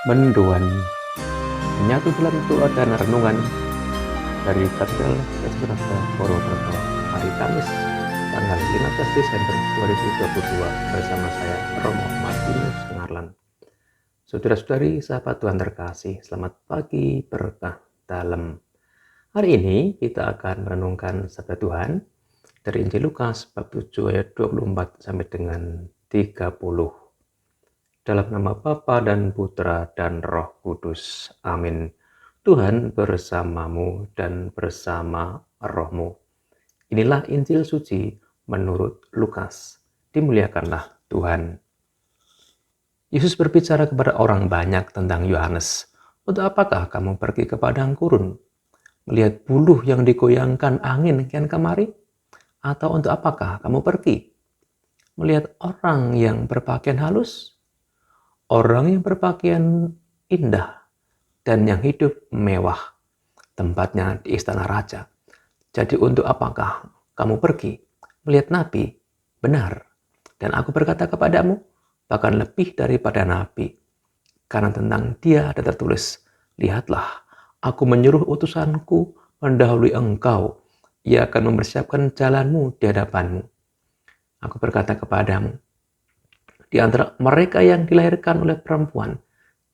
Mendoan menyatu dalam doa dan renungan dari Katedral Kesberaga Purwokerto hari Kamis tanggal 15 Desember 2022 bersama saya Romo Martinus Ngarlan. Saudara-saudari sahabat Tuhan terkasih, selamat pagi berkah dalam. Hari ini kita akan merenungkan sabda Tuhan dari Injil Lukas bab 7 ayat 24 sampai dengan 30. Dalam nama Bapa dan Putra dan Roh Kudus. Amin. Tuhan bersamamu dan bersama rohmu. Inilah Injil suci menurut Lukas. Dimuliakanlah Tuhan. Yesus berbicara kepada orang banyak tentang Yohanes. Untuk apakah kamu pergi ke padang gurun? Melihat buluh yang digoyangkan angin kian kemari? Atau untuk apakah kamu pergi? Melihat orang yang berpakaian halus? Orang yang berpakaian indah dan yang hidup mewah, tempatnya di istana raja. Jadi untuk apakah kamu pergi melihat nabi? Benar, dan aku berkata kepadamu, bahkan lebih daripada nabi. Karena tentang dia ada tertulis, lihatlah, aku menyuruh utusanku mendahului engkau. Ia akan mempersiapkan jalanmu di hadapanmu. Aku berkata kepadamu, di antara mereka yang dilahirkan oleh perempuan,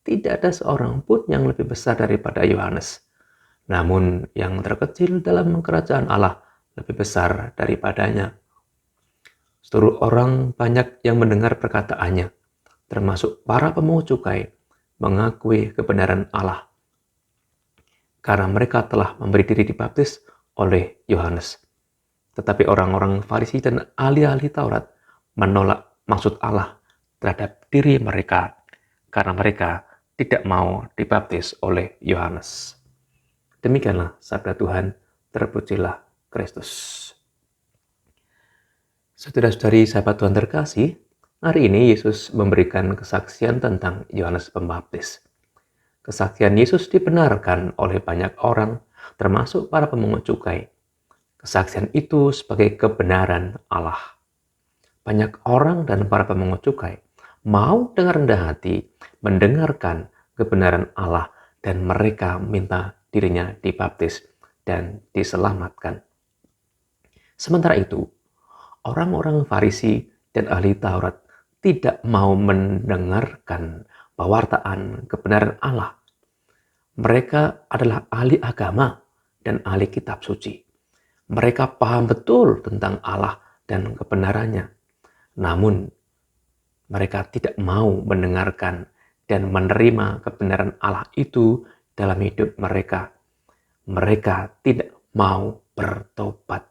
tidak ada seorang pun yang lebih besar daripada Yohanes. Namun yang terkecil dalam kerajaan Allah lebih besar daripadanya. Seluruh orang banyak yang mendengar perkataannya, termasuk para pemungut cukai, mengakui kebenaran Allah. Karena mereka telah memberi diri dibaptis oleh Yohanes. Tetapi orang-orang Farisi dan ahli-ahli Taurat menolak maksud Allah terhadap diri mereka karena mereka tidak mau dibaptis oleh Yohanes. Demikianlah sabda Tuhan, terpujilah Kristus. Saudara-saudari sahabat Tuhan terkasih, hari ini Yesus memberikan kesaksian tentang Yohanes Pembaptis. Kesaksian Yesus dibenarkan oleh banyak orang, termasuk para pemungut cukai. Kesaksian itu sebagai kebenaran Allah. Banyak orang dan para pemungut cukai mau dengan rendah hati mendengarkan kebenaran Allah dan mereka minta dirinya dibaptis dan diselamatkan. Sementara itu, orang-orang Farisi dan ahli Taurat tidak mau mendengarkan pewartaan kebenaran Allah. Mereka adalah ahli agama dan ahli kitab suci. Mereka paham betul tentang Allah dan kebenarannya. Namun, mereka tidak mau mendengarkan dan menerima kebenaran Allah itu dalam hidup mereka. Mereka tidak mau bertobat.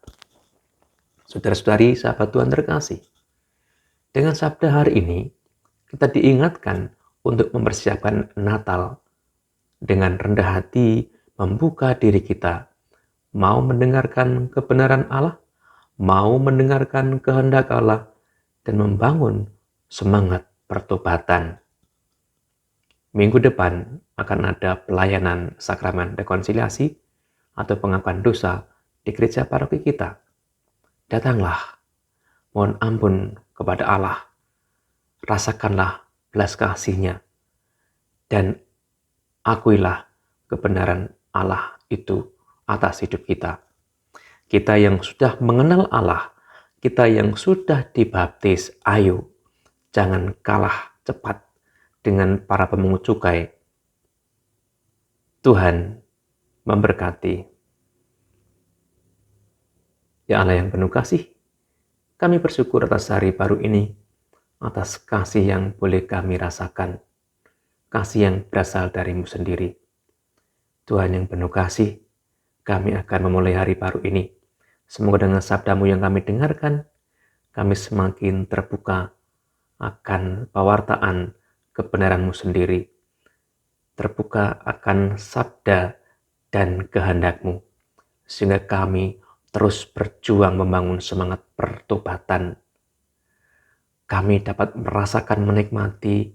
Saudara-saudari, sahabat Tuhan terkasih, dengan sabda hari ini, kita diingatkan untuk mempersiapkan Natal dengan rendah hati, membuka diri kita, mau mendengarkan kebenaran Allah, mau mendengarkan kehendak Allah, dan membangun semangat pertobatan. Minggu depan akan ada pelayanan sakramen rekonsiliasi atau pengakuan dosa di gereja paroki kita. Datanglah, mohon ampun kepada Allah, rasakanlah belas kasih-Nya, dan akuilah kebenaran Allah itu atas hidup kita. Kita yang sudah mengenal Allah, kita yang sudah dibaptis, ayo, jangan kalah cepat dengan para pemungut cukai. Tuhan memberkati. Ya Allah yang penuh kasih, kami bersyukur atas hari baru ini, atas kasih yang boleh kami rasakan, kasih yang berasal dari-Mu sendiri. Tuhan yang penuh kasih, kami akan memulai hari baru ini. Semoga dengan sabda-Mu yang kami dengarkan, kami semakin terbuka akan pewartaan kebenaran-Mu sendiri, terbuka akan sabda dan kehendak-Mu, sehingga kami terus berjuang membangun semangat pertobatan. Kami dapat merasakan menikmati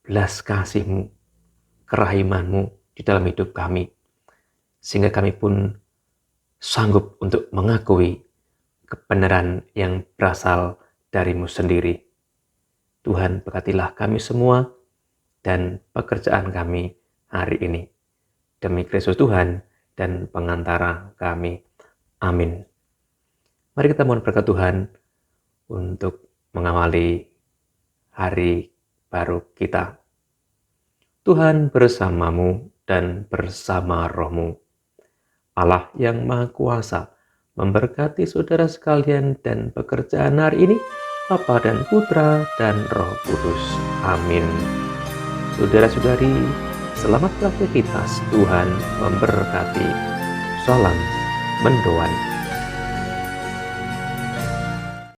belas kasih-Mu, kerahiman-Mu di dalam hidup kami, sehingga kami pun sanggup untuk mengakui kebenaran yang berasal dari-Mu sendiri. Tuhan berkatilah kami semua, dan pekerjaan kami hari ini. Demi Kristus Tuhan dan pengantara kami. Amin. Mari kita mohon berkat Tuhan untuk mengawali hari baru kita. Tuhan bersamamu dan bersama rohmu. Allah yang Maha Kuasa memberkati saudara sekalian dan pekerjaan hari ini, Bapa dan Putra dan Roh Kudus. Amin. Saudara-saudari, selamat beraktivitas. Tuhan memberkati. Salam mendoan.